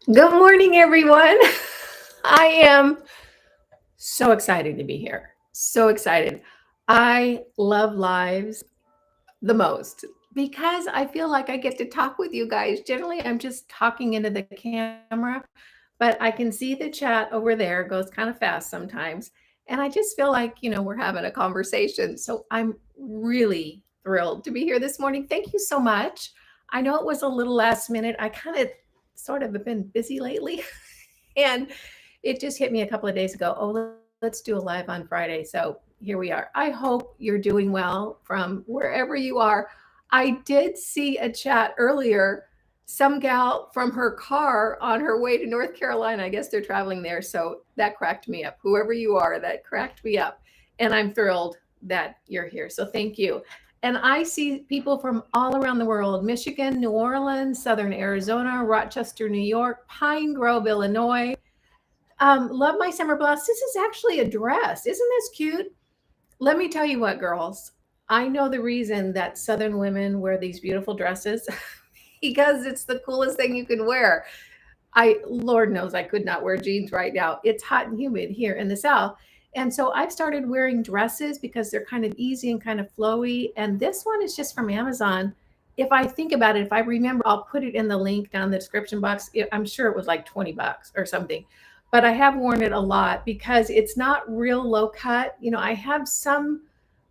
Good morning, everyone. I am so excited to be here. So excited. I love lives the most because I feel like I get to talk with you guys. Generally, I'm just talking into the camera, but I can see the chat over there goes kind of fast sometimes. And I just feel like, we're having a conversation. So I'm really thrilled to be here this morning. Thank you so much. I know it was a little last minute. I kind of sort of have been busy lately. And it just hit me a couple of days ago. Oh, let's do a live on Friday. So here we are. I hope you're doing well from wherever you are. I did see a chat earlier. Some gal from her car on her way to North Carolina. I guess they're traveling there. So that cracked me up. Whoever you are, that cracked me up. And I'm thrilled that you're here. So thank you. And I see people from all around the world: Michigan, New Orleans, Southern Arizona, Rochester, New York, Pine Grove, Illinois. Love my summer blouse. This is actually a dress. Isn't this cute? Let me tell you what, girls. I know the reason that Southern women wear these beautiful dresses because it's the coolest thing you can wear. Lord knows I could not wear jeans right now. It's hot and humid here in the South. And so I've started wearing dresses because they're kind of easy and kind of flowy. And this one is just from Amazon. If I think about it, if I remember, I'll put it in the link down in the description box. I'm sure it was like 20 bucks or something. But I have worn it a lot because it's not real low cut. I have some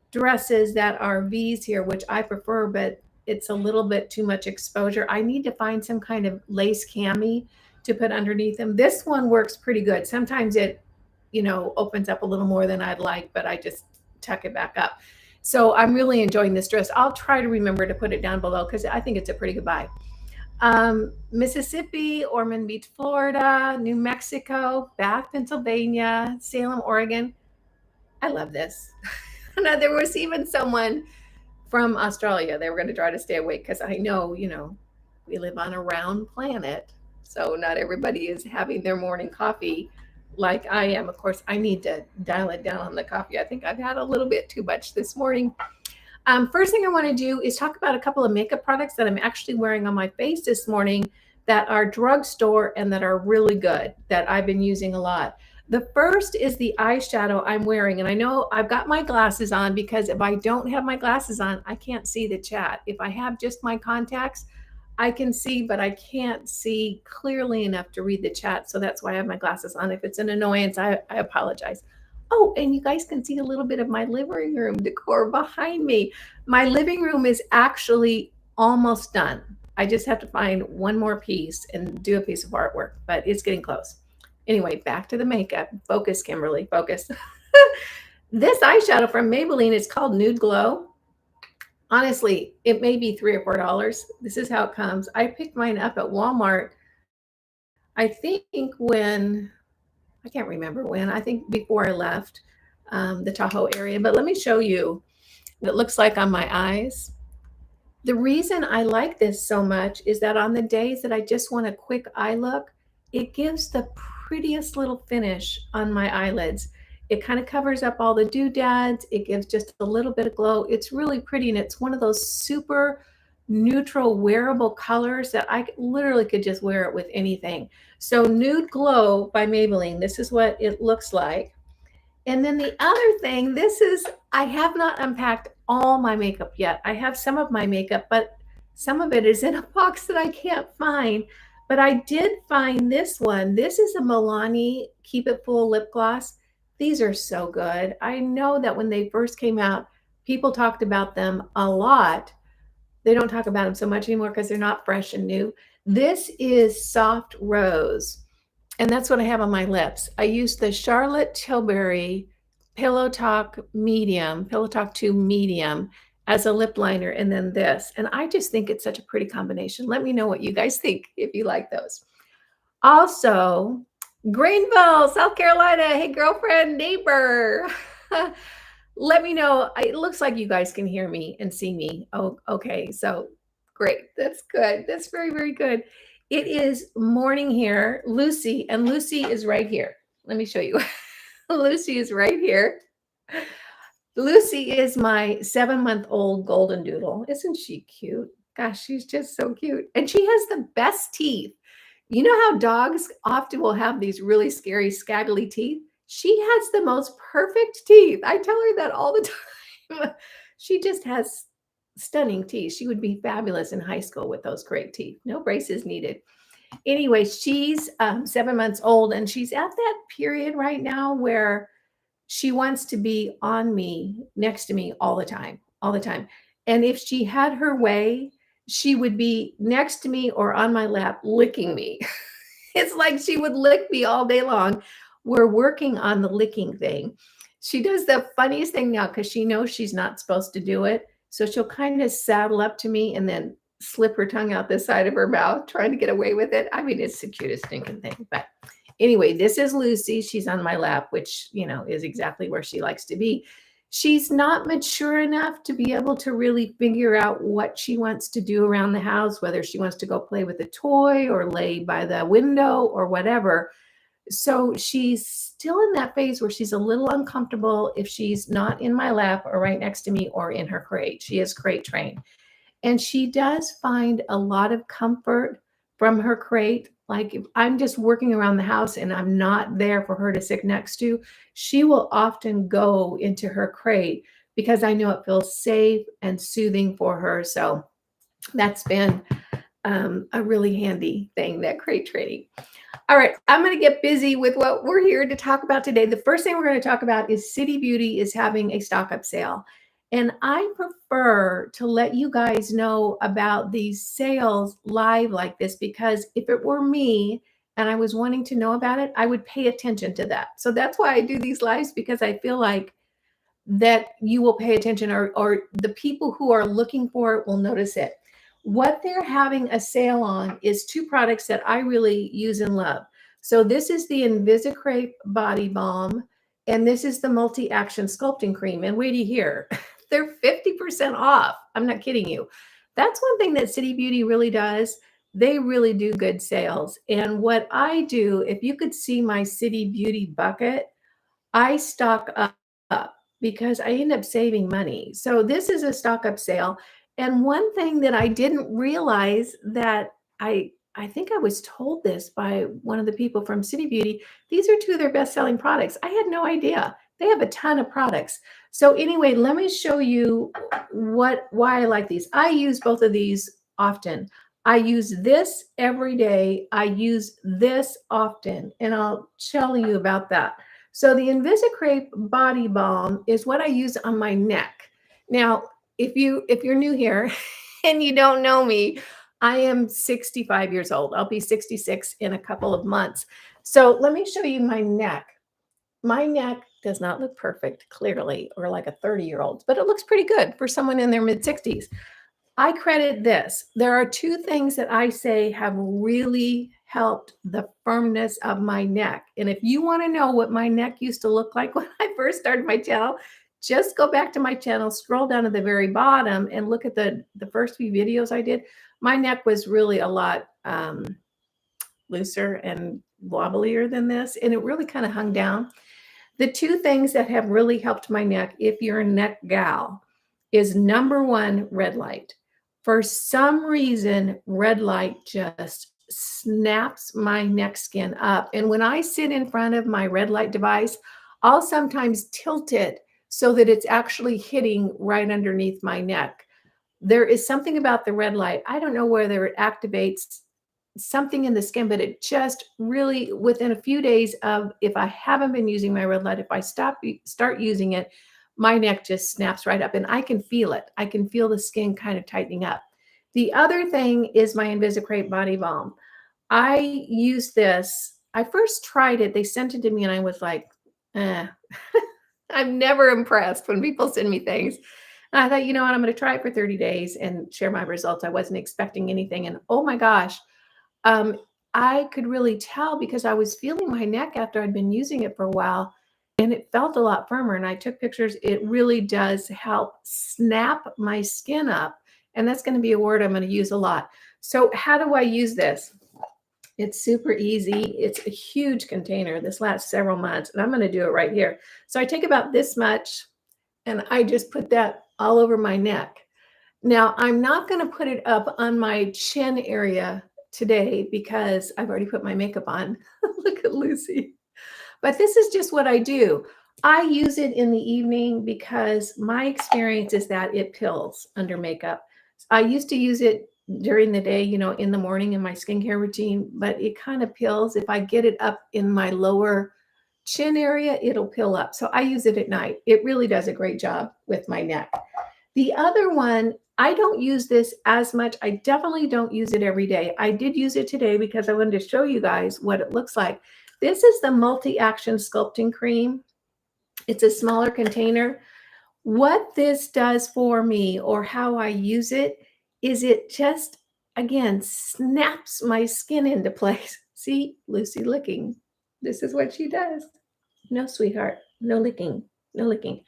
dresses that are V's here, which I prefer, but it's a little bit too much exposure. I need to find some kind of lace cami to put underneath them. This one works pretty good. Sometimes it, opens up a little more than I'd like, but I just tuck it back up. So I'm really enjoying this dress. I'll try to remember to put it down below because I think it's a pretty good buy. Mississippi, Ormond Beach, Florida, New Mexico, Bath, Pennsylvania, Salem, Oregon. I love this. Now, there was even someone from Australia. They were going to try to stay awake because I know, we live on a round planet. So not everybody is having their morning coffee like I am. Of course, I need to dial it down on the coffee. I think I've had a little bit too much this morning. First thing I want to do is talk about a couple of makeup products that I'm actually wearing on my face this morning that are drugstore and that are really good, that I've been using a lot. The first is the eyeshadow I'm wearing. And I know I've got my glasses on because if I don't have my glasses on, I can't see the chat. If I have just my contacts, I can see, but I can't see clearly enough to read the chat. So that's why I have my glasses on. If it's an annoyance, I apologize. Oh, and you guys can see a little bit of my living room decor behind me. My living room is actually almost done. I just have to find one more piece and do a piece of artwork, but it's getting close. Anyway, back to the makeup. Focus, Kimberly, focus. This eyeshadow from Maybelline is called Nude Glow. Honestly, it may be $3 or $4. This is how it comes. I picked mine up at Walmart. I think I can't remember when. I think before I left the Tahoe area. But let me show you what it looks like on my eyes. The reason I like this so much is that on the days that I just want a quick eye look, it gives the prettiest little finish on my eyelids. It kind of covers up all the doodads. It gives just a little bit of glow. It's really pretty, and it's one of those super neutral wearable colors that I literally could just wear it with anything. So Nude Glow by Maybelline, this is what it looks like. And then the other thing, I have not unpacked all my makeup yet. I have some of my makeup, but some of it is in a box that I can't find. But I did find this one. This is a Milani Keep It Full lip gloss. These are so good. I know that when they first came out, people talked about them a lot. They don't talk about them so much anymore because they're not fresh and new. This is Soft Rose. And that's what I have on my lips. I use the Charlotte Tilbury Pillow Talk Medium, Pillow Talk 2 Medium as a lip liner, and then this. And I just think it's such a pretty combination. Let me know what you guys think if you like those. Also, Greenville, South Carolina. Hey, girlfriend, neighbor. Let me know. It looks like you guys can hear me and see me. Oh, okay. So great. That's good. That's very, very good. It is morning here. Lucy is right here. Let me show you. Lucy is right here. Lucy is my 7-month-old golden doodle. Isn't she cute? Gosh, she's just so cute. And she has the best teeth. You know how dogs often will have these really scary, scaggly teeth? She has the most perfect teeth. I tell her that all the time. She just has stunning teeth. She would be fabulous in high school with those great teeth. No braces needed. Anyway, she's 7 months old, and she's at that period right now where she wants to be on me, next to me all the time, all the time. And if she had her way, she would be next to me or on my lap licking me. It's like she would lick me all day long. We're working on the licking thing. She does the funniest thing now because she knows she's not supposed to do it. So she'll kind of saddle up to me and then slip her tongue out the side of her mouth, trying to get away with it. I mean, it's the cutest stinking thing. But anyway, this is Lucy. She's on my lap, which, is exactly where she likes to be. She's not mature enough to be able to really figure out what she wants to do around the house, whether she wants to go play with a toy or lay by the window or whatever. So she's still in that phase where she's a little uncomfortable if she's not in my lap or right next to me or in her crate. She is crate trained. And she does find a lot of comfort from her crate. Like if I'm just working around the house and I'm not there for her to sit next to, she will often go into her crate because I know it feels safe and soothing for her. So that's been a really handy thing, that crate training. All right, I'm going to get busy with what we're here to talk about today. The first thing we're going to talk about is City Beauty is having a stock up sale. And I prefer to let you guys know about these sales live like this because if it were me and I was wanting to know about it, I would pay attention to that. So that's why I do these lives, because I feel like that you will pay attention, or the people who are looking for it will notice it. What they're having a sale on is two products that I really use and love. So this is the Invisicrepe Body Balm, and this is the Multi-Action Sculpting Cream. And wait till you hear, they're 50% off. I'm not kidding you. That's one thing that City Beauty really does. They really do good sales. And what I do, if you could see my City Beauty bucket, I stock up because I end up saving money. So this is a stock up sale. And one thing that I didn't realize, that I think I was told this by one of the people from City Beauty, these are two of their best selling products. I had no idea. They have a ton of products. So anyway, let me show you why I like these. I use both of these often. I use this every day. I use this often, and I'll tell you about that. So the Invisicrepe Body Balm is what I use on my neck. Now, if you're new here and you don't know me, I am 65 years old. I'll be 66 in a couple of months. So let me show you my neck. My neck does not look perfect, clearly, or like a 30-year-old, but it looks pretty good for someone in their mid-60s. I credit this. There are two things that I say have really helped the firmness of my neck. And if you want to know what my neck used to look like when I first started my channel, just go back to my channel, scroll down to the very bottom, and look at the first few videos I did. My neck was really a lot looser and wobblier than this, and it really kind of hung down. The two things that have really helped my neck, if you're a neck gal, is number one, red light. For some reason, red light just snaps my neck skin up. And when I sit in front of my red light device, I'll sometimes tilt it so that it's actually hitting right underneath my neck. There is something about the red light. I don't know whether it activates something in the skin, but it just really, within a few days of, if I haven't been using my red light, if I start using it, my neck just snaps right up and I can feel it. I can feel the skin kind of tightening up. The other thing is my Invisicrepe Body Balm. I use this. I first tried it. They sent it to me and I was like, I'm never impressed when people send me things. And I thought, you know what, I'm going to try it for 30 days and share my results. I wasn't expecting anything. And oh my gosh, I could really tell because I was feeling my neck after I'd been using it for a while, and it felt a lot firmer. And I took pictures. It really does help snap my skin up. And that's going to be a word I'm going to use a lot. So how do I use this? It's super easy. It's a huge container. This lasts several months, and I'm going to do it right here. So I take about this much, and I just put that all over my neck. Now, I'm not going to put it up on my chin area today because I've already put my makeup on. Look at Lucy. But this is just what I do. I use it in the evening because my experience is that it pills under makeup. I used to use it during the day, in the morning in my skincare routine, but it kind of pills. If I get it up in my lower chin area, it'll pill up. So I use it at night. It really does a great job with my neck. The other one, I don't use this as much. I definitely don't use it every day. I did use it today because I wanted to show you guys what it looks like. This is the multi-action sculpting cream. It's a smaller container. What this does for me, or how I use it, is it just, again, snaps my skin into place. See, Lucy licking. This is what she does. No, sweetheart, no licking, no licking.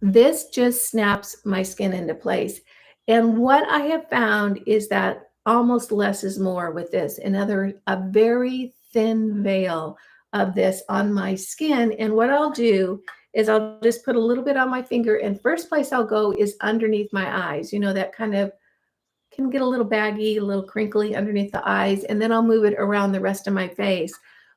This just snaps my skin into place. And what I have found is that almost less is more with this. A very thin veil of this on my skin. And what I'll do is I'll just put a little bit on my finger, and first place I'll go is underneath my eyes. That kind of can get a little baggy, a little crinkly underneath the eyes, and then I'll move it around the rest of my face.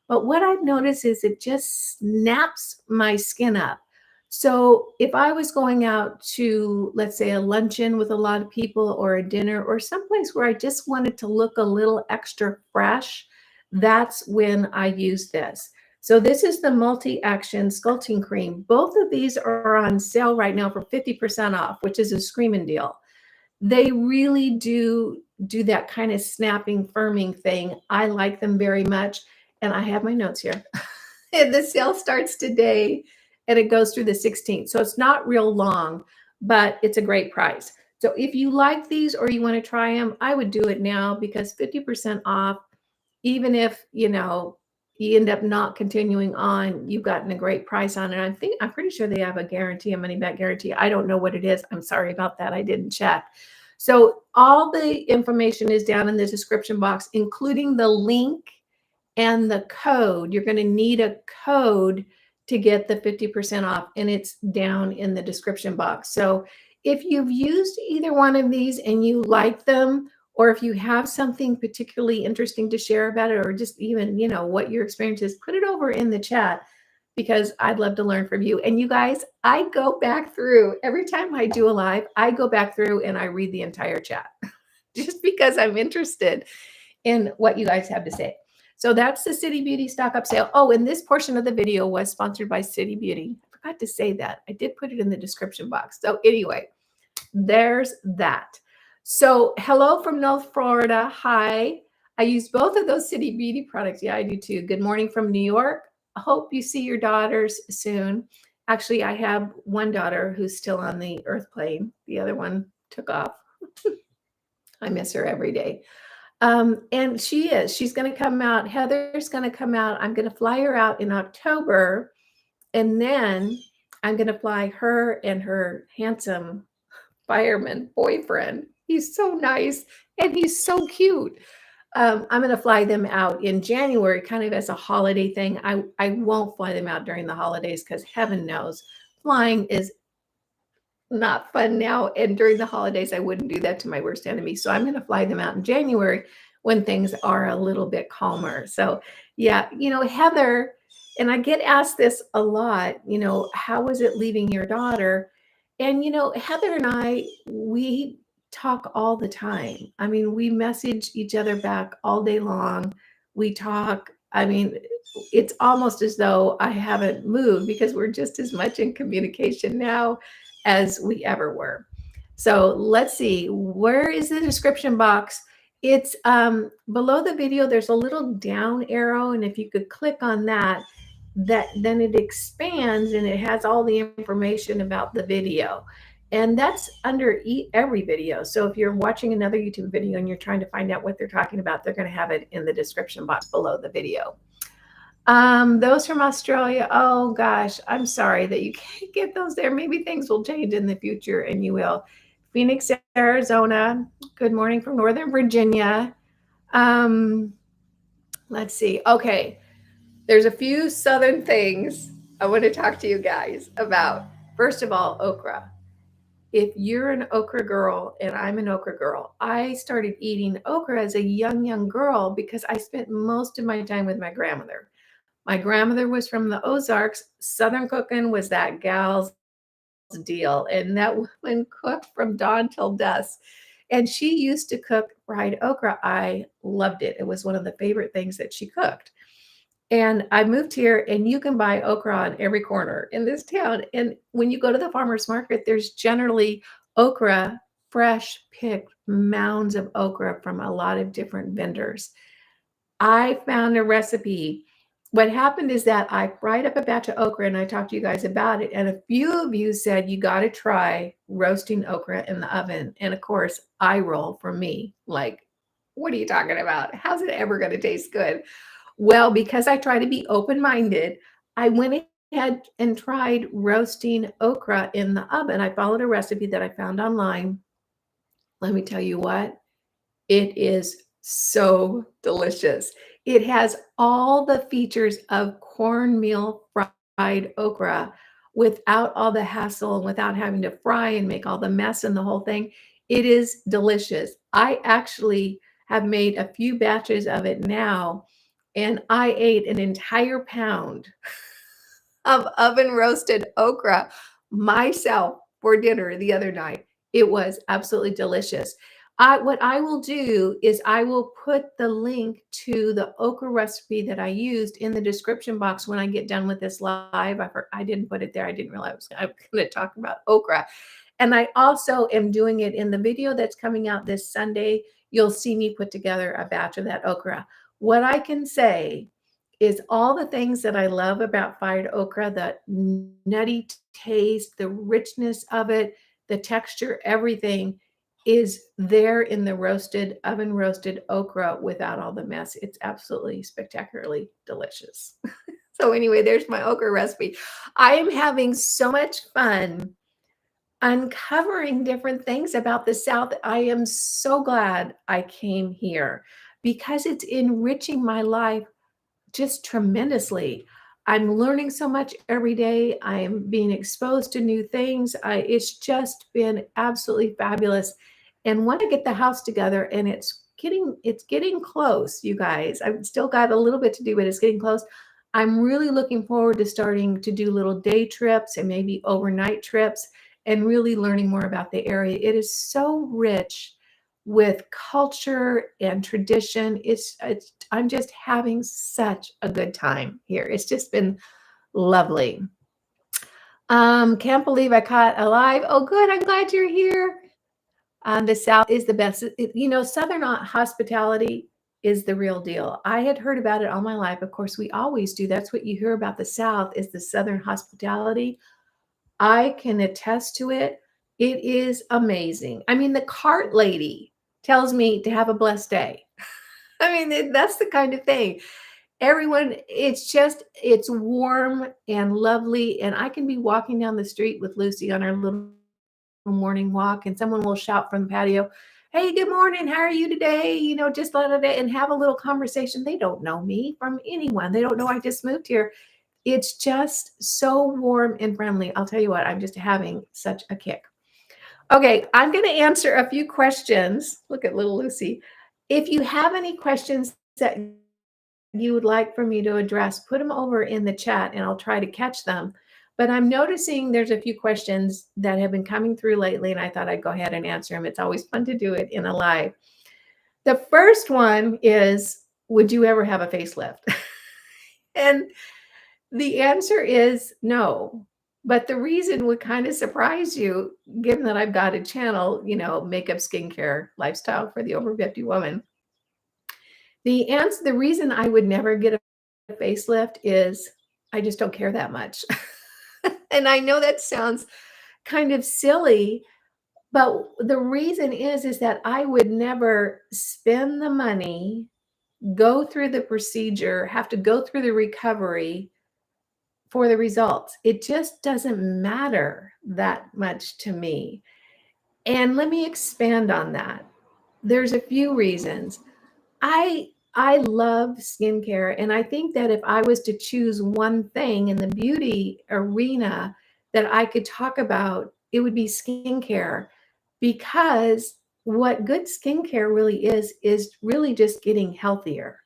But what I've noticed is it just snaps my skin up. So if I was going out to, let's say, a luncheon with a lot of people, or a dinner, or someplace where I just wanted to look a little extra fresh, that's when I use this. So this is the multi-action sculpting cream. Both of these are on sale right now for 50% off, which is a screaming deal. They really do that kind of snapping, firming thing. I like them very much. And I have my notes here. And the sale starts today and it goes through the 16th. So it's not real long, but it's a great price. So if you like these or you want to try them, I would do it now, because 50% off, even if, you end up not continuing on, you've gotten a great price on it. I'm pretty sure they have a guarantee, a money back guarantee. I don't know what it is. I'm sorry about that. I didn't check. So all the information is down in the description box, including the link and the code. You're going to need a code to get the 50% off, and it's down in the description box. So if you've used either one of these and you like them, or if you have something particularly interesting to share about it, or just even, what your experience is, put it over in the chat, because I'd love to learn from you. And you guys, I go back through every time I do a live, I go back through and I read the entire chat just because I'm interested in what you guys have to say. So that's the City Beauty stock up sale. Oh, and this portion of the video was sponsored by City Beauty. I forgot to say that. I did put it in the description box. So anyway, there's that. So hello from North Florida. Hi. I use both of those City Beauty products. Yeah, I do too. Good morning from New York. I hope you see your daughters soon. Actually, I have one daughter who's still on the earth plane. The other one took off. I miss her every day. And she's going to come out. Heather's going to come out. I'm going to fly her out in October. And then I'm going to fly her and her handsome fireman boyfriend. He's so nice and he's so cute. I'm going to fly them out in January, kind of as a holiday thing. I won't fly them out during the holidays, because heaven knows flying is not fun now. And during the holidays, I wouldn't do that to my worst enemy. So I'm going to fly them out in January when things are a little bit calmer. So yeah, Heather, and I get asked this a lot, how was it leaving your daughter? And, Heather and I, we talk all the time. I mean, we message each other back all day long. We talk. I mean, it's almost as though I haven't moved, because we're just as much in communication now as we ever were. So let's see, where is the description box? It's below the video. There's a little down arrow, and if you could click on that, then it expands and it has all the information about the video. And that's under every video. So if you're watching another YouTube video and you're trying to find out what they're talking about, they're going to have it in the description box below the video. Those from Australia, oh gosh, I'm sorry that you can't get those there. Maybe things will change in the future, and you will. Phoenix, Arizona, good morning from Northern Virginia. Let's see. Okay, there's a few Southern things I want to talk to you guys about. First of all, okra. if you're an okra girl and I'm an okra girl, I started eating okra as a young girl because I spent most of my time with my grandmother. My grandmother was from the Ozarks. Southern cooking was that gal's deal. And that woman cooked from dawn till dusk. And she used to cook fried okra. I loved it. It was one of the favorite things that she cooked. And I moved here, and you can buy okra on every corner in this town. And when you go to the farmer's market, there's generally okra, fresh picked mounds of okra from a lot of different vendors. I found a recipe. What happened is that I fried up a batch of okra and I talked to you guys about it. And a few of you said you got to try roasting okra in the oven. And of course, eye roll for me. Like, what are you talking about? How's it ever going to taste good? Well, because I try to be open minded, I went ahead and tried roasting okra in the oven. I followed a recipe that I found online. Let me tell you what, it is so delicious. It has all the features of cornmeal fried okra without all the hassle and without having to fry and make all the mess and the whole thing. It is delicious. I actually have made a few batches of it now, and I ate an entire pound of oven roasted okra myself for dinner the other night. It was absolutely delicious. What I will do is I will put the link to the okra recipe that I used in the description box when I get done with this live. I didn't put it there. I didn't realize I was going to talk about okra. And I also am doing it in the video that's coming out this Sunday. You'll see me put together a batch of that okra. What I can say is all the things that I love about fried okra, the nutty taste, the richness of it, the texture, everything is there in the roasted, oven roasted okra without all the mess. It's absolutely spectacularly delicious. So anyway, there's my okra recipe. I am having so much fun uncovering different things about the South. I am so glad I came here because it's enriching my life just tremendously. I'm learning so much every day. I am being exposed to new things. It's just been absolutely fabulous. And when I get the house together, and it's getting close, you guys. I've still got a little bit to do, but it's getting close. I'm really looking forward to starting to do little day trips and maybe overnight trips and really learning more about the area. It is so rich with culture and tradition. I'm just having such a good time here. It's just been lovely. Can't believe I caught alive. Oh, good. I'm glad you're here. The South is the best. Southern hospitality is the real deal. I had heard about it all my life. Of course, we always do. That's what you hear about the South is the Southern hospitality. I can attest to it. It is amazing. I mean, the cart lady tells me to have a blessed day. I mean, that's the kind of thing. Everyone, it's warm and lovely. And I can be walking down the street with Lucy on our little morning walk, and someone will shout from the patio, "Hey, good morning. How are you today?" Just let it and have a little conversation. They don't know me from anyone. They don't know I just moved here. It's just so warm and friendly. I'll tell you what, I'm just having such a kick. Okay, I'm going to answer a few questions. Look at little Lucy. If you have any questions that you would like for me to address, put them over in the chat and I'll try to catch them. But I'm noticing there's a few questions that have been coming through lately, and I thought I'd go ahead and answer them. It's always fun to do it in a live. The first one is, would you ever have a facelift? And the answer is no. But the reason would kind of surprise you, given that I've got a channel, makeup, skincare, lifestyle for the over 50 woman. The reason I would never get a facelift is I just don't care that much. And I know that sounds kind of silly, but the reason is that I would never spend the money, go through the procedure, have to go through the recovery for the results. It just doesn't matter that much to me. And let me expand on that. There's a few reasons. I love skincare, and I think that if I was to choose one thing in the beauty arena that I could talk about, it would be skincare, because what good skincare really is really just getting healthier.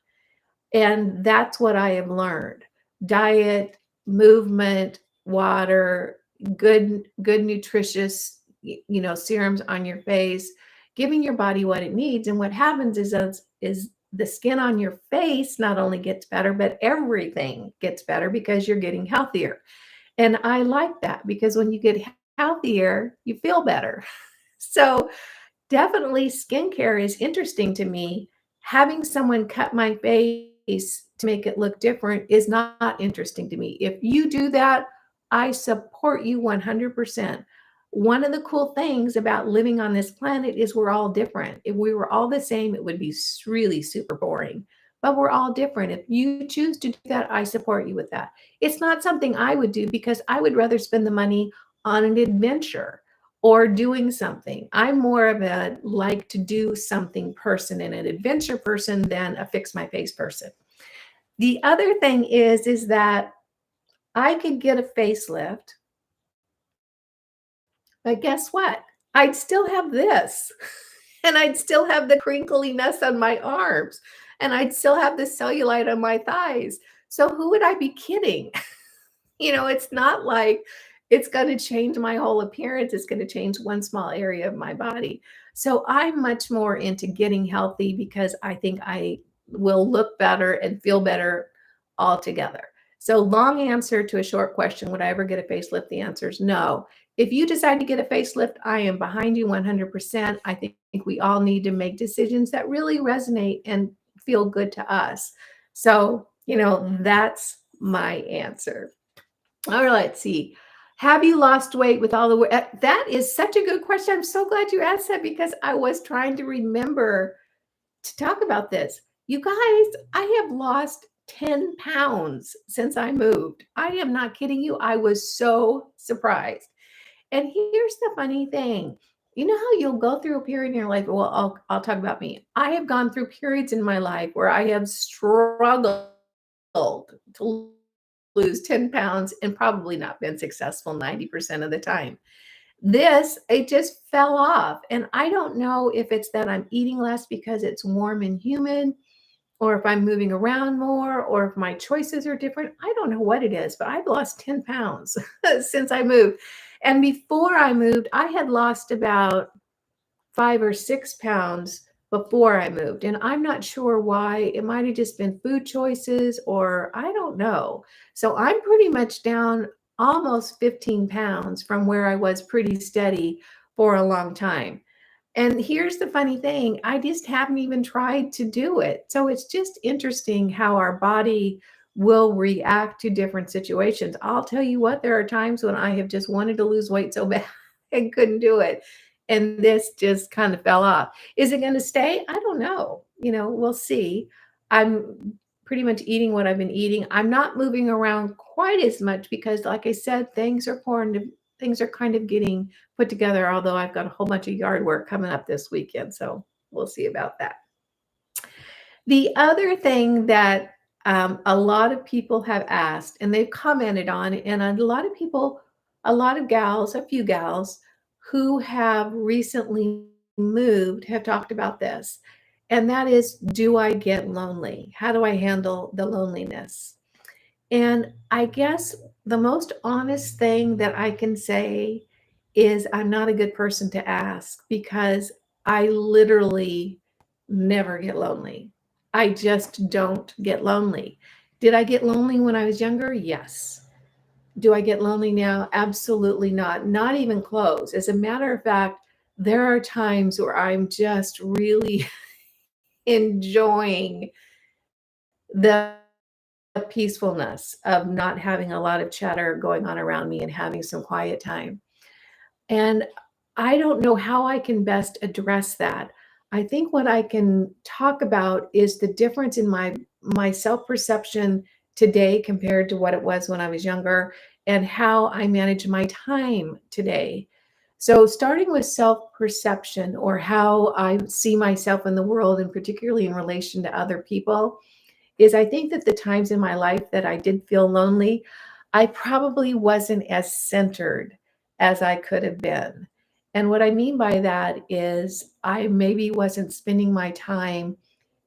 And that's what I have learned. Diet, movement, water, good nutritious, serums on your face, giving your body what it needs. And what happens is the skin on your face not only gets better, but everything gets better because you're getting healthier. And I like that, because when you get healthier, you feel better. So definitely skincare is interesting to me. Having someone cut my face to make it look different is not interesting to me. If you do that, I support you 100%. One of the cool things about living on this planet is we're all different. If we were all the same, it would be really super boring. But we're all different. If you choose to do that, I support you with that. It's not something I would do, because I would rather spend the money on an adventure or doing something. I'm more of a like to do something person and an adventure person than a fix my face person. The other thing is that I could get a facelift, but guess what? I'd still have this, and I'd still have the crinkliness on my arms, and I'd still have the cellulite on my thighs. So who would I be kidding? It's not like it's going to change my whole appearance. It's going to change one small area of my body. So I'm much more into getting healthy, because I think I will look better and feel better altogether. So, long answer to a short question: would I ever get a facelift? The answer is no. If you decide to get a facelift, I am behind you 100%. I think we all need to make decisions that really resonate and feel good to us. So, that's my answer. All right, let's see. Have you lost weight with all the work? That is such a good question. I'm so glad you asked that, because I was trying to remember to talk about this. You guys, I have lost 10 pounds since I moved. I am not kidding you. I was so surprised. And here's the funny thing. You know how you'll go through a period in your life? Well, I'll talk about me. I have gone through periods in my life where I have struggled to lose 10 pounds and probably not been successful 90% of the time. It just fell off. And I don't know if it's that I'm eating less because it's warm and humid, or if I'm moving around more, or if my choices are different. I don't know what it is, but I've lost 10 pounds since I moved. And before I moved, I had lost about 5 or 6 pounds before I moved. And I'm not sure why. It might have just been food choices, or I don't know. So I'm pretty much down almost 15 pounds from where I was pretty steady for a long time. And here's the funny thing, I just haven't even tried to do it. So it's just interesting how our body will react to different situations. I'll tell you what, there are times when I have just wanted to lose weight so bad and couldn't do it. And this just kind of fell off. Is it going to stay? I don't know. We'll see. I'm pretty much eating what I've been eating. I'm not moving around quite as much because, like I said, things are kind of getting put together, although I've got a whole bunch of yard work coming up this weekend. So we'll see about that. The other thing that a lot of people have asked and they've commented on, and a few gals who have recently moved have talked about this. And that is, do I get lonely? How do I handle the loneliness? And I guess the most honest thing that I can say is I'm not a good person to ask, because I literally never get lonely. I just don't get lonely. Did I get lonely when I was younger? Yes. Do I get lonely now? Absolutely not. Not even close. As a matter of fact, there are times where I'm just really enjoying the peacefulness of not having a lot of chatter going on around me and having some quiet time. And I don't know how I can best address that. I think what I can talk about is the difference in my self-perception today compared to what it was when I was younger, and how I manage my time today. So starting with self-perception, or how I see myself in the world, and particularly in relation to other people, is I think that the times in my life that I did feel lonely, I probably wasn't as centered as I could have been. And what I mean by that is I maybe wasn't spending my time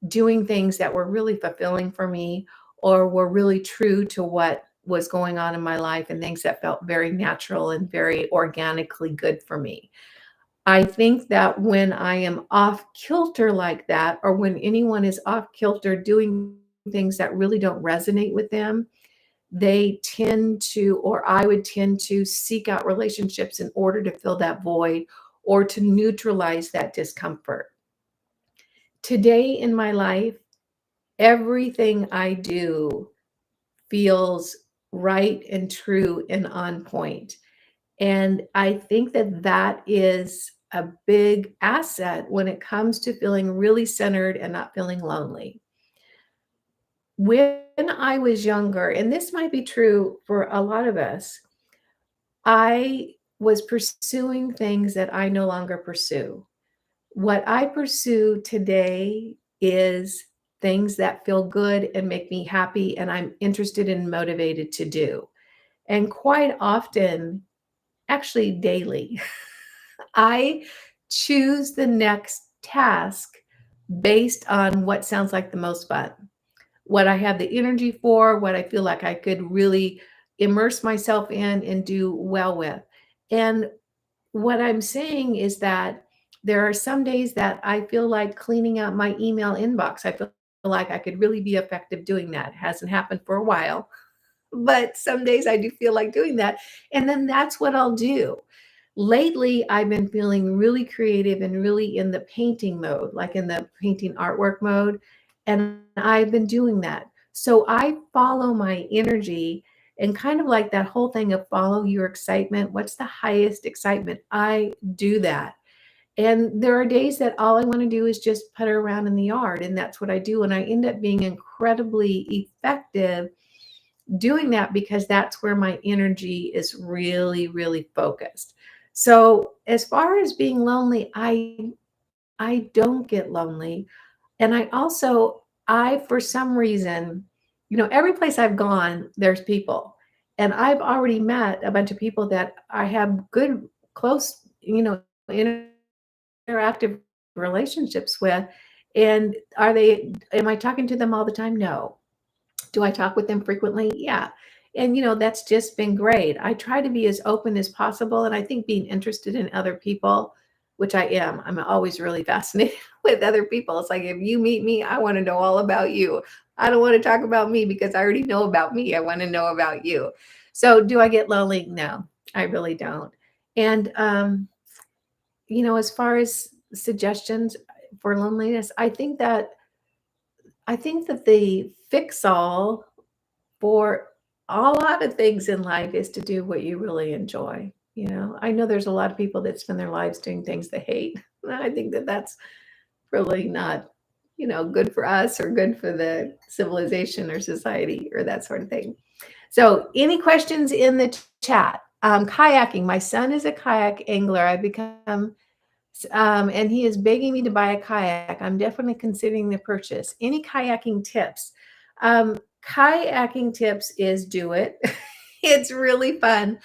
doing things that were really fulfilling for me or were really true to what was going on in my life and things that felt very natural and very organically good for me. I think that when I am off kilter like that, or when anyone is off kilter doing things that really don't resonate with them, they tend to, or I would tend to seek out relationships in order to fill that void or to neutralize that discomfort. Today in my life, everything I do feels right and true and on point. And I think that that is a big asset when it comes to feeling really centered and not feeling lonely. When I was younger, and this might be true for a lot of us, I was pursuing things that I no longer pursue. What I pursue today is things that feel good and make me happy, and I'm interested and motivated to do. And quite often, actually daily, I choose the next task based on what sounds like the most fun, what I have the energy for, what I feel like I could really immerse myself in and do well with. And what I'm saying is that there are some days that I feel like cleaning out my email inbox. I feel like I could really be effective doing that. It hasn't happened for a while, but some days I do feel like doing that. And then that's what I'll do. Lately, I've been feeling really creative and really in the painting mode, like in the painting artwork mode. And I've been doing that. So I follow my energy and kind of like that whole thing of follow your excitement. What's the highest excitement? I do that. And there are days that all I want to do is just putter around in the yard. And that's what I do. And I end up being incredibly effective doing that because that's where my energy is really, really focused. So as far as being lonely, I don't get lonely. And I also, I for some reason, every place I've gone, there's people. And I've already met a bunch of people that I have good, close, interactive relationships with. And am I talking to them all the time? No. Do I talk with them frequently? Yeah. And, that's just been great. I try to be as open as possible. And I think being interested in other people, which I am, I'm always really fascinated with other people. It's like, if you meet me, I want to know all about you. I don't want to talk about me because I already know about me. I want to know about you. So do I get lonely? No, I really don't. And, as far as suggestions for loneliness, I think that the fix all for a lot of things in life is to do what you really enjoy. I know there's a lot of people that spend their lives doing things they hate. I think that that's really not, good for us or good for the civilization or society or that sort of thing. So, any questions in the chat? Kayaking. My son is a kayak angler. I've become and he is begging me to buy a kayak. I'm definitely considering the purchase. Any kayaking tips? Kayaking tips is do it. It's really fun.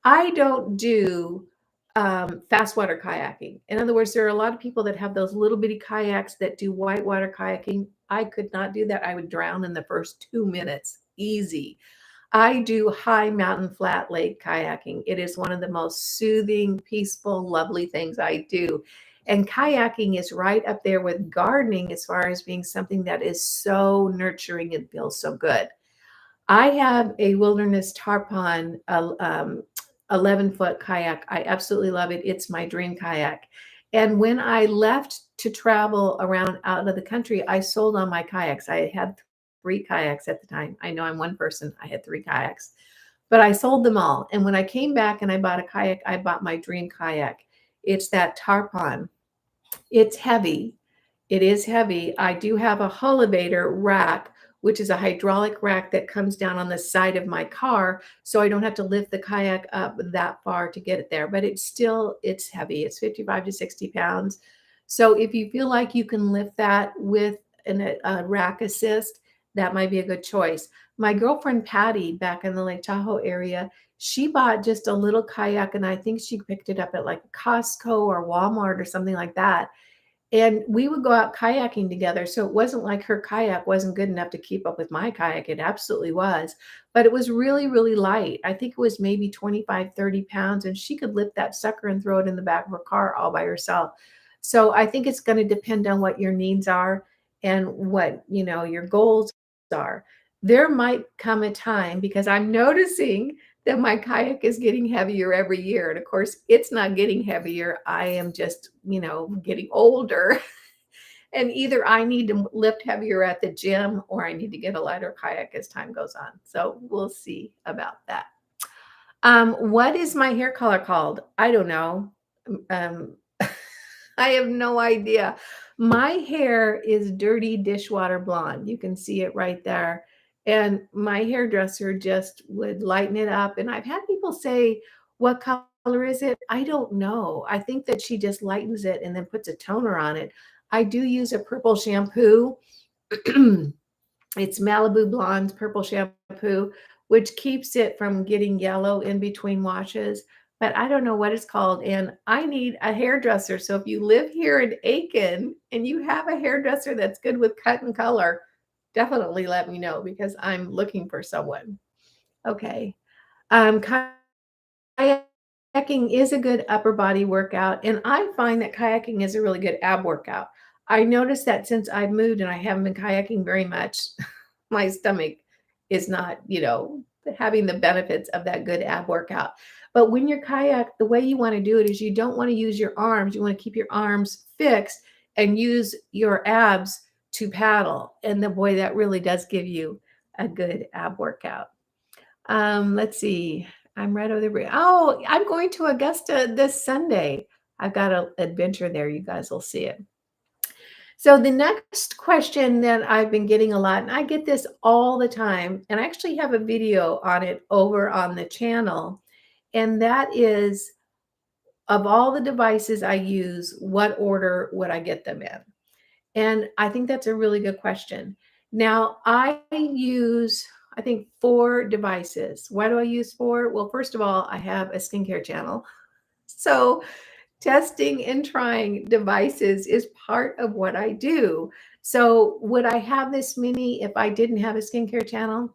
I don't do fast water kayaking. In other words, there are a lot of people that have those little bitty kayaks that do whitewater kayaking. I could not do that. I would drown in the first 2 minutes. Easy. I do high mountain flat lake kayaking. It is one of the most soothing, peaceful, lovely things I do. And kayaking is right up there with gardening as far as being something that is so nurturing and feels so good. I have a wilderness tarpon, 11-foot kayak. I absolutely love it. It's my dream kayak. And when I left to travel around out of the country, I sold all my kayaks. I had 3 kayaks at the time. I know I'm one person. I had 3 kayaks, but I sold them all. And when I came back and I bought a kayak, I bought my dream kayak. It's that tarpon. It's heavy. It is heavy. I do have a Elevator rack, which is a hydraulic rack that comes down on the side of my car, so I don't have to lift the kayak up that far to get it there. But it's heavy. It's 55 to 60 pounds. So if you feel like you can lift that with a rack assist, that might be a good choice. My girlfriend Patty back in the Lake Tahoe area, she bought just a little kayak, and I think she picked it up at like Costco or Walmart or something like that. And we would go out kayaking together. So it wasn't like her kayak wasn't good enough to keep up with my kayak. It absolutely was. But it was really, really light. I think it was maybe 25, 30 pounds. And she could lift that sucker and throw it in the back of her car all by herself. So I think it's going to depend on what your needs are and what, your goals are. There might come a time, because I'm noticing that my kayak is getting heavier every year. And of course, it's not getting heavier. I am just, getting older. And either I need to lift heavier at the gym or I need to get a lighter kayak as time goes on. So we'll see about that. What is my hair color called? I don't know. Um, I have no idea. My hair is dirty dishwater blonde. You can see it right there. And my hairdresser just would lighten it up. And I've had people say, what color is it? I don't know. I think that she just lightens it and then puts a toner on it. I do use a purple shampoo. It's Malibu Blonde purple shampoo, which keeps it from getting yellow in between washes. But I don't know what it's called. And I need a hairdresser. So if you live here in Aiken and you have a hairdresser that's good with cut and color, definitely let me know, because I'm looking for someone. Okay. Kayaking is a good upper body workout. And I find that kayaking is a really good ab workout. I noticed that since I've moved and I haven't been kayaking very much, my stomach is not, having the benefits of that good ab workout. But when you're kayak, the way you want to do it is you don't want to use your arms. You want to keep your arms fixed and use your abs to paddle. And the boy, that really does give you a good ab workout. Let's see. I'm right over there. Oh, I'm going to Augusta this Sunday. I've got an adventure there. You guys will see it. So the next question that I've been getting a lot, and I get this all the time, and I actually have a video on it over on the channel, and that is, of all the devices I use, what order would I get them in? And I think that's a really good question. Now, I use, I think, 4 devices. Why do I use 4? Well, first of all, I have a skincare channel. So testing and trying devices is part of what I do. So would I have this many if I didn't have a skincare channel?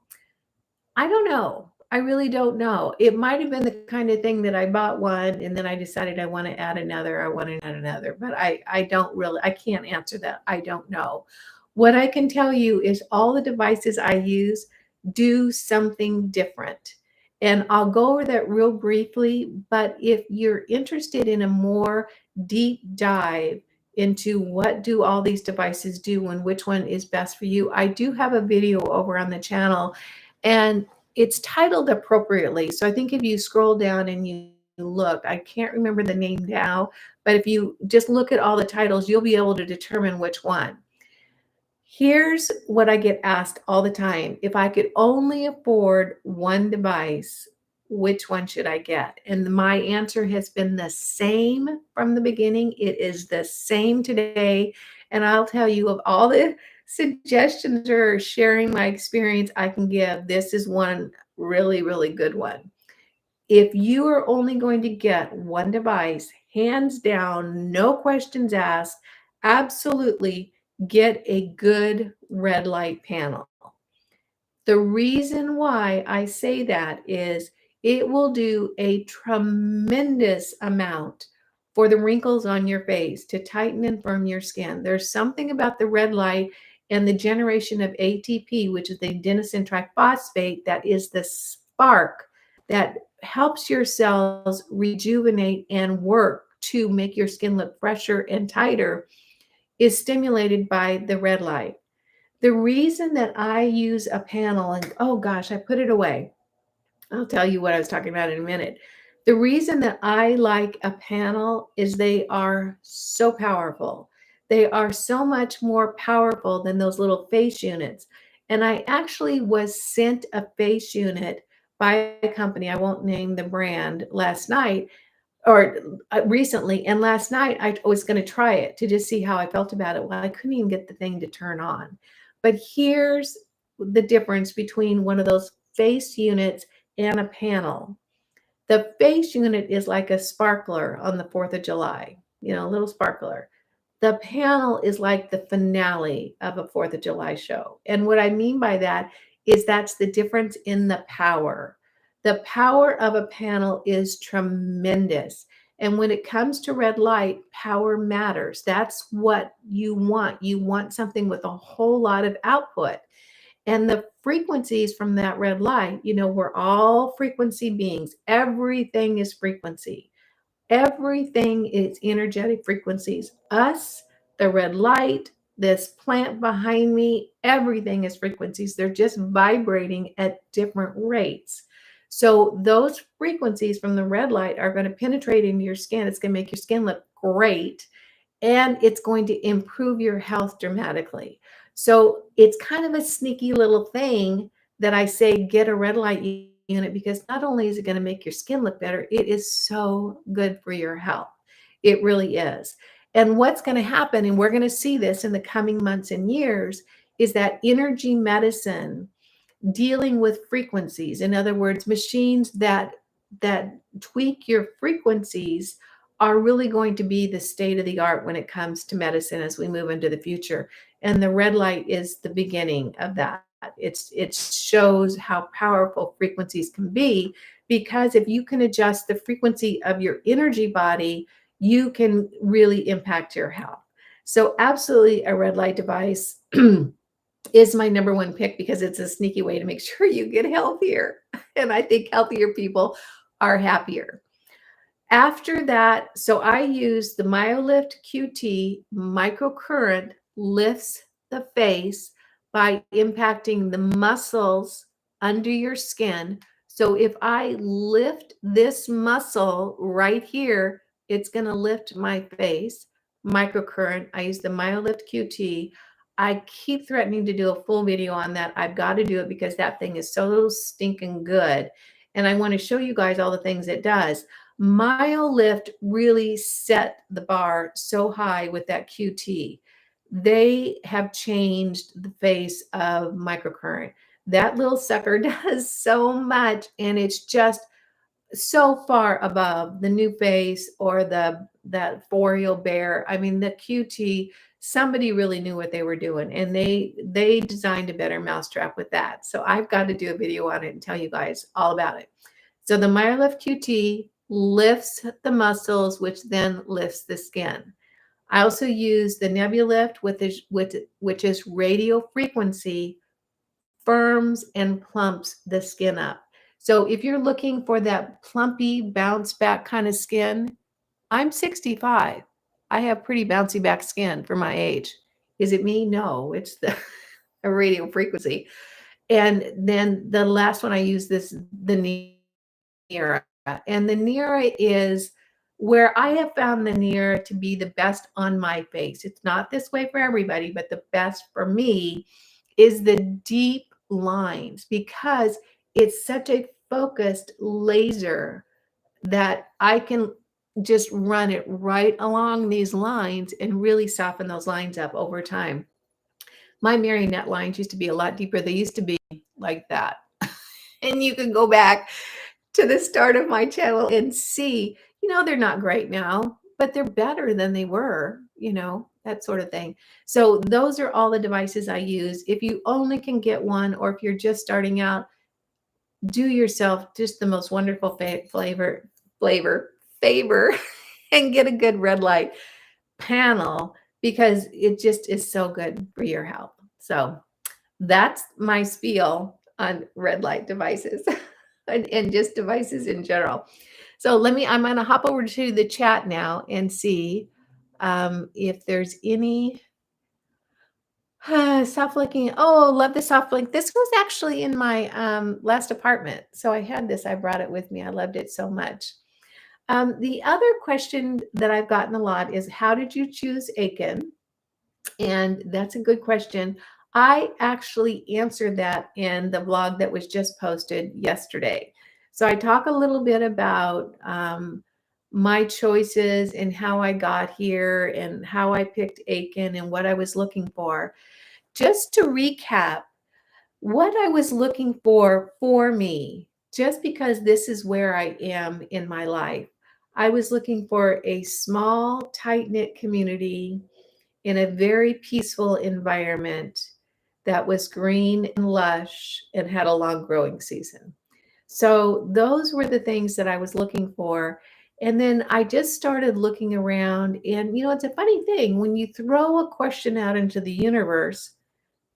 I don't know. I really don't know. It might have been the kind of thing that I bought one and then I decided I want to add another, I want to add another, but I don't really, I can't answer that. I don't know. What I can tell you is all the devices I use do something different. And I'll go over that real briefly, but if you're interested in a more deep dive into what do all these devices do and which one is best for you, I do have a video over on the channel, and it's titled appropriately. So I think if you scroll down and you look, I can't remember the name now, but if you just look at all the titles, you'll be able to determine which one. Here's what I get asked all the time. If I could only afford one device, which one should I get? And my answer has been the same from the beginning. It is the same today. And I'll tell you, of all the suggestions or sharing my experience I can give, this is one really, really good one. If you are only going to get one device, hands down, no questions asked, absolutely get a good red light panel. The reason why I say that is it will do a tremendous amount for the wrinkles on your face to tighten and firm your skin. There's something about the red light and the generation of ATP, which is the adenosine triphosphate, that is the spark that helps your cells rejuvenate and work to make your skin look fresher and tighter, is stimulated by the red light. The reason that I use a panel, and oh gosh, I put it away. I'll tell you what I was talking about in a minute. The reason that I like a panel is they are so powerful. They are so much more powerful than those little face units. And I actually was sent a face unit by a company, I won't name the brand, last night or recently. And last night I was going to try it to just see how I felt about it. Well, I couldn't even get the thing to turn on. But here's the difference between one of those face units and a panel. The face unit is like a sparkler on the 4th of July, a little sparkler. The panel is like the finale of a 4th of July show. And what I mean by that is that's the difference in the power. The power of a panel is tremendous. And when it comes to red light, power matters. That's what you want. You want something with a whole lot of output. And the frequencies from that red light, we're all frequency beings. Everything is frequency. Everything is energetic frequencies. Us, the red light, this plant behind me, everything is frequencies. They're just vibrating at different rates. So those frequencies from the red light are going to penetrate into your skin. It's going to make your skin look great, and it's going to improve your health dramatically. So it's kind of a sneaky little thing that I say, get a red light unit, because not only is it going to make your skin look better, it is so good for your health. It really is. And what's going to happen, and we're going to see this in the coming months and years, is that energy medicine dealing with frequencies. In other words, machines that tweak your frequencies are really going to be the state of the art when it comes to medicine as we move into the future. And the red light is the beginning of that. It shows how powerful frequencies can be, because if you can adjust the frequency of your energy body, you can really impact your health. So absolutely, a red light device is my number one pick, because it's a sneaky way to make sure you get healthier. And I think healthier people are happier. After that, so I use the MyoLift QT. Microcurrent lifts the face by impacting the muscles under your skin. So if I lift this muscle right here, it's going to lift my face. Microcurrent. I use the MyoLift QT. I keep threatening to do a full video on that. I've got to do it because that thing is so stinking good. And I want to show you guys all the things it does. MyoLift really set the bar so high with that QT. They have changed the face of microcurrent. That little sucker does so much, and it's just so far above the new face or that Foreo Bear. I mean, the QT, somebody really knew what they were doing, and they designed a better mousetrap with that. So I've got to do a video on it and tell you guys all about it. So the MyoLift QT lifts the muscles, which then lifts the skin. I also use the Nebulyft, which is radio frequency, firms and plumps the skin up. So if you're looking for that plumpy, bounce back kind of skin, I'm 65. I have pretty bouncy back skin for my age. Is it me? No, it's the radio frequency. And then the last one I use the NIRA. And the NIRA is where I have found the NIRA to be the best on my face. It's not this way for everybody, but the best for me is the deep lines, because it's such a focused laser that I can just run it right along these lines and really soften those lines up over time. My marionette lines used to be a lot deeper. They used to be like that. And you can go back to the start of my channel and see, they're not great now, but they're better than they were, that sort of thing. So those are all the devices I use. If you only can get one, or if you're just starting out, do yourself just the most wonderful favor and get a good red light panel, because it just is so good for your health. So that's my spiel on red light devices and just devices in general. So I'm going to hop over to the chat now and see if there's any soft blinking. Oh, love the soft blink. This was actually in my last apartment. So I had this, I brought it with me. I loved it so much. The other question that I've gotten a lot is, how did you choose Aiken? And that's a good question. I actually answered that in the vlog that was just posted yesterday. So I talk a little bit about my choices and how I got here and how I picked Aiken and what I was looking for. Just to recap, what I was looking for me, just because this is where I am in my life, I was looking for a small, tight-knit community in a very peaceful environment that was green and lush and had a long growing season. So those were the things that I was looking for. And then I just started looking around. And, it's a funny thing when you throw a question out into the universe,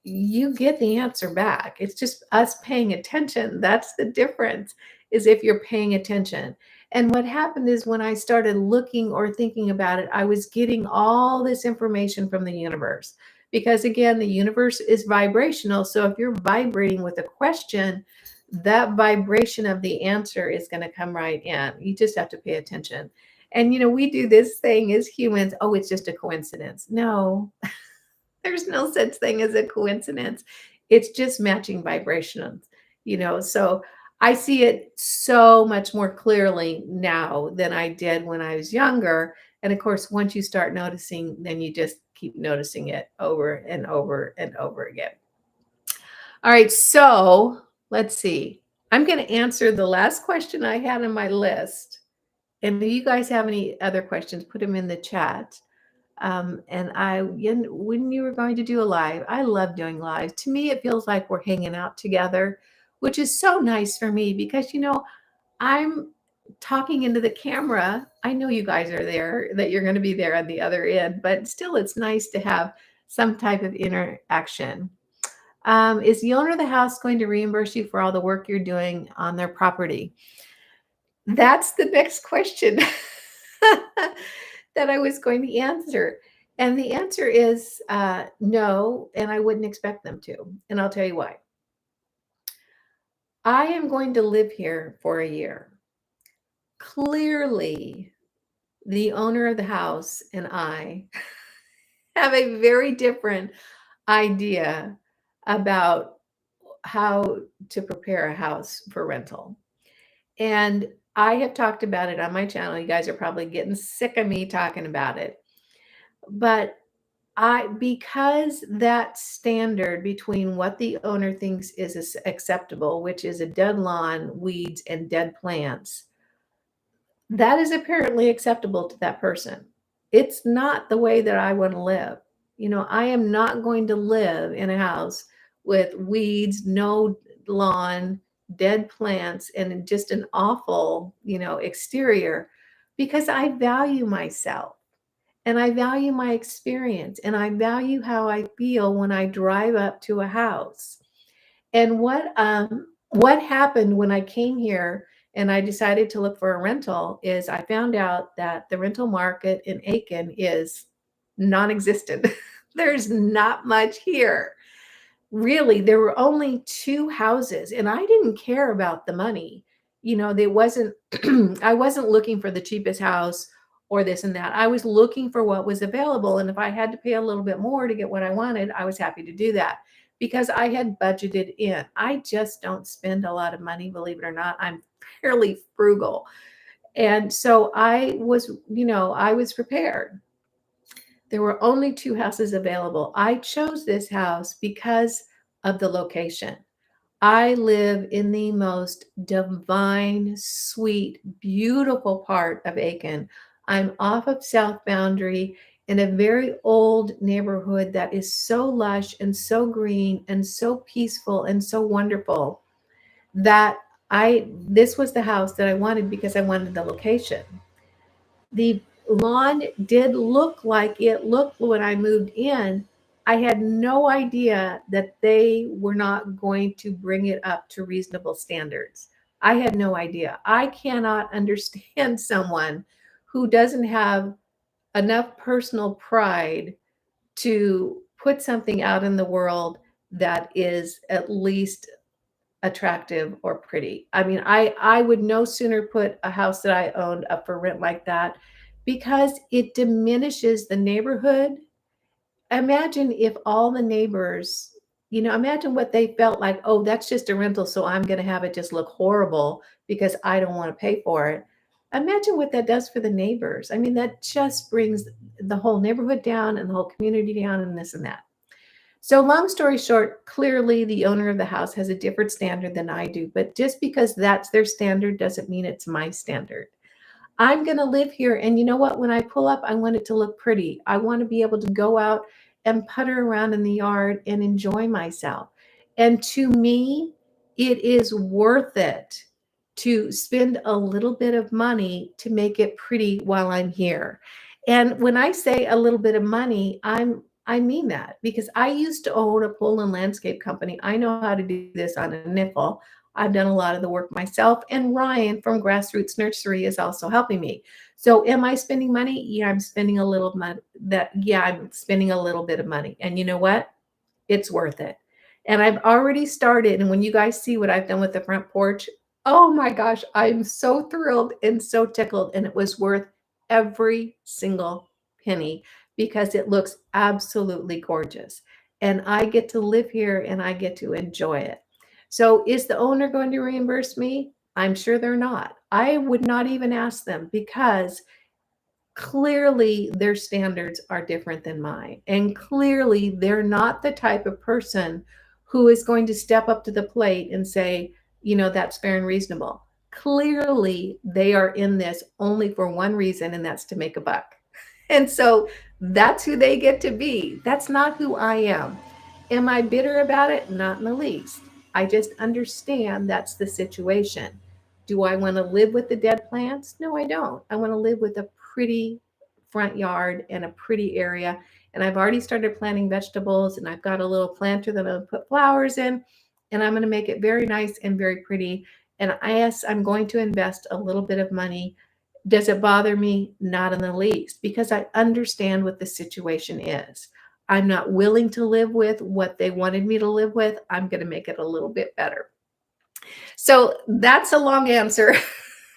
you get the answer back. It's just us paying attention. That's the difference, is if you're paying attention. And what happened is when I started looking or thinking about it, I was getting all this information from the universe. Because again, the universe is vibrational. So if you're vibrating with a question, that vibration of the answer is going to come right in. You just have to pay attention. And, we do this thing as humans. Oh, it's just a coincidence. No, there's no such thing as a coincidence. It's just matching vibrations, So I see it so much more clearly now than I did when I was younger. And of course, once you start noticing, then you just keep noticing it over and over and over again. All right, so let's see. I'm going to answer the last question I had on my list. And if you guys have any other questions, put them in the chat. And when you were going to do a live, I love doing live. To me, it feels like we're hanging out together, which is so nice for me because, I'm talking into the camera. I know you guys are there, that you're going to be there on the other end, but still, it's nice to have some type of interaction. Is the owner of the house going to reimburse you for all the work you're doing on their property? That's the next question that I was going to answer. And the answer is no, and I wouldn't expect them to. And I'll tell you why. I am going to live here for a year. Clearly, the owner of the house and I have a very different idea about how to prepare a house for rental. And I have talked about it on my channel. You guys are probably getting sick of me talking about it. But because that standard between what the owner thinks is acceptable, which is a dead lawn, weeds, and dead plants, that is apparently acceptable to that person. It's not the way that I want to live. I am not going to live in a house with weeds, no lawn, dead plants, and just an awful, exterior, because I value myself and I value my experience and I value how I feel when I drive up to a house. And what happened when I came here and I decided to look for a rental is I found out that the rental market in Aiken is non-existent. There's not much here. Really, there were only 2 houses and I didn't care about the money. There wasn't I wasn't looking for the cheapest house or this and that. I was looking for what was available, and if I had to pay a little bit more to get what I wanted, I was happy to do that because I had budgeted in. I just don't spend a lot of money, believe it or not. I'm fairly frugal. And so I was prepared. There were only 2 houses available. I chose this house because of the location. I live in the most divine, sweet, beautiful part of Aiken. I'm off of South Boundary in a very old neighborhood that is so lush and so green and so peaceful and so wonderful that this was the house that I wanted because I wanted the location. The lawn did look like it looked when I moved in. I had no idea that they were not going to bring it up to reasonable standards. I had no idea. I cannot understand someone who doesn't have enough personal pride to put something out in the world that is at least attractive or pretty. I mean, I would no sooner put a house that I owned up for rent like that because it diminishes the neighborhood. Imagine if all the neighbors, imagine what they felt like, oh, that's just a rental, so I'm going to have it just look horrible because I don't want to pay for it. Imagine what that does for the neighbors. I mean, that just brings the whole neighborhood down and the whole community down and this and that. So long story short, clearly the owner of the house has a different standard than I do, but just because that's their standard doesn't mean it's my standard. I'm going to live here. And you know what? When I pull up, I want it to look pretty. I want to be able to go out and putter around in the yard and enjoy myself. And to me, it is worth it to spend a little bit of money to make it pretty while I'm here. And when I say a little bit of money, I mean that because I used to own a pool and landscape company. I know how to do this on a nickel. I've done a lot of the work myself, and Ryan from Grassroots Nursery is also helping me. So am I spending money? Yeah, I'm spending a little money. I'm spending a little bit of money. And you know what? It's worth it. And I've already started. And when you guys see what I've done with the front porch, oh my gosh, I'm so thrilled and so tickled. And it was worth every single penny because it looks absolutely gorgeous. And I get to live here and I get to enjoy it. So is the owner going to reimburse me? I'm sure they're not. I would not even ask them because clearly their standards are different than mine. And clearly they're not the type of person who is going to step up to the plate and say, that's fair and reasonable. Clearly they are in this only for one reason, and that's to make a buck. And so that's who they get to be. That's not who I am. Am I bitter about it? Not in the least. I just understand that's the situation. Do I want to live with the dead plants? No, I don't. I want to live with a pretty front yard and a pretty area. And I've already started planting vegetables, and I've got a little planter that I'll put flowers in, and I'm going to make it very nice and very pretty. And yes, I'm going to invest a little bit of money. Does it bother me? Not in the least, because I understand what the situation is. I'm not willing to live with what they wanted me to live with. I'm going to make it a little bit better. So that's a long answer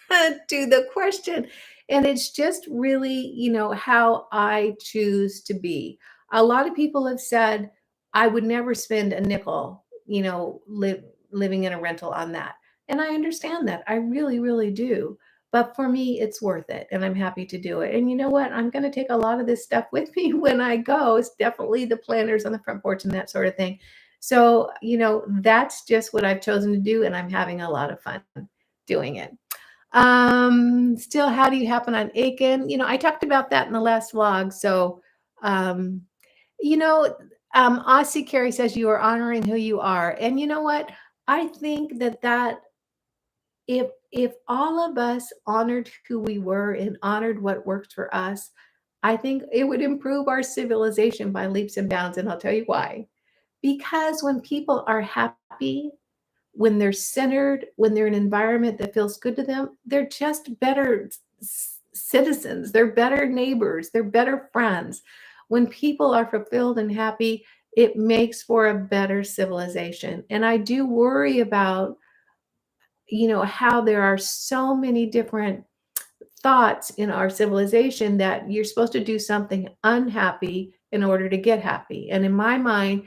to the question. And it's just really, how I choose to be. A lot of people have said, I would never spend a nickel, living in a rental on that. And I understand that. I really, really do. But for me, it's worth it. And I'm happy to do it. And you know what? I'm going to take a lot of this stuff with me when I go. It's definitely the planters on the front porch and that sort of thing. So, that's just what I've chosen to do. And I'm having a lot of fun doing it. Still, how do you happen on Aiken? I talked about that in the last vlog. So, you know, Aussie Carrie says you are honoring who you are. And you know what? I think that if all of us honored who we were and honored what worked for us, I think it would improve our civilization by leaps and bounds. And I'll tell you why. Because when people are happy, when they're centered, when they're in an environment that feels good to them, they're just better citizens. They're better neighbors. They're better friends. When people are fulfilled and happy, it makes for a better civilization. And I do worry about, how there are so many different thoughts in our civilization that you're supposed to do something unhappy in order to get happy. And in my mind,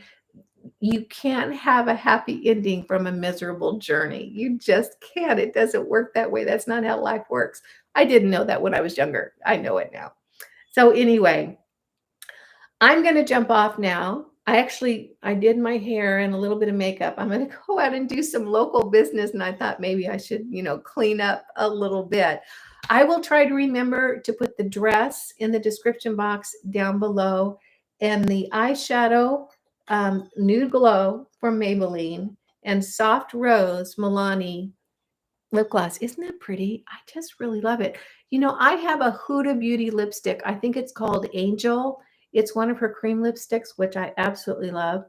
you can't have a happy ending from a miserable journey. You just can't. It doesn't work that way. That's not how life works. I didn't know that when I was younger. I know it now. So anyway, I'm going to jump off now. I did my hair and a little bit of makeup. I'm going to go out and do some local business. And I thought maybe I should, clean up a little bit. I will try to remember to put the dress in the description box down below, and the eyeshadow, Nude Glow from Maybelline, and Soft Rose Milani lip gloss. Isn't that pretty? I just really love it. I have a Huda Beauty lipstick. I think it's called Angel. It's one of her cream lipsticks, which I absolutely love.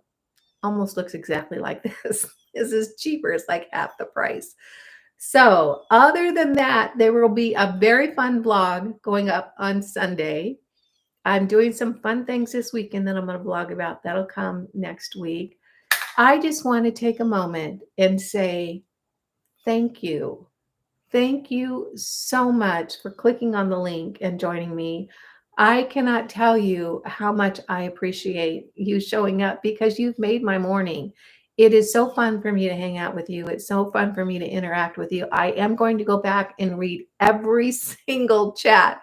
Almost looks exactly like this. This is cheaper. It's like half the price. So other than that, there will be a very fun vlog going up on Sunday. I'm doing some fun things this weekend that I'm going to vlog about. That'll come next week. I just want to take a moment and say thank you. Thank you so much for clicking on the link and joining me. I cannot tell you how much I appreciate you showing up because you've made my morning. It is so fun for me to hang out with you. It's so fun for me to interact with you. I am going to go back and read every single chat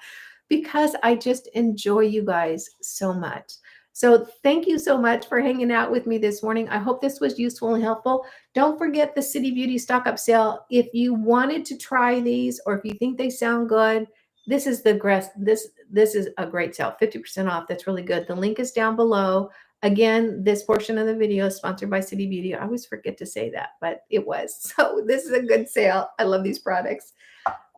because I just enjoy you guys so much. So thank you so much for hanging out with me this morning. I hope this was useful and helpful. Don't forget the City Beauty stock up sale. If you wanted to try these, or if you think they sound good, this is this is a great sale, 50% off. That's really good. The link is down below. Again, this portion of the video is sponsored by City Beauty. I always forget to say that, but it was. So this is a good sale. I love these products.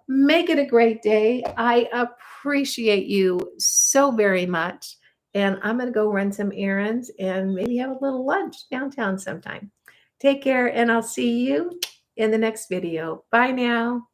Make it a great day. I appreciate you so very much. And I'm going to go run some errands and maybe have a little lunch downtown sometime. Take care, and I'll see you in the next video. Bye now.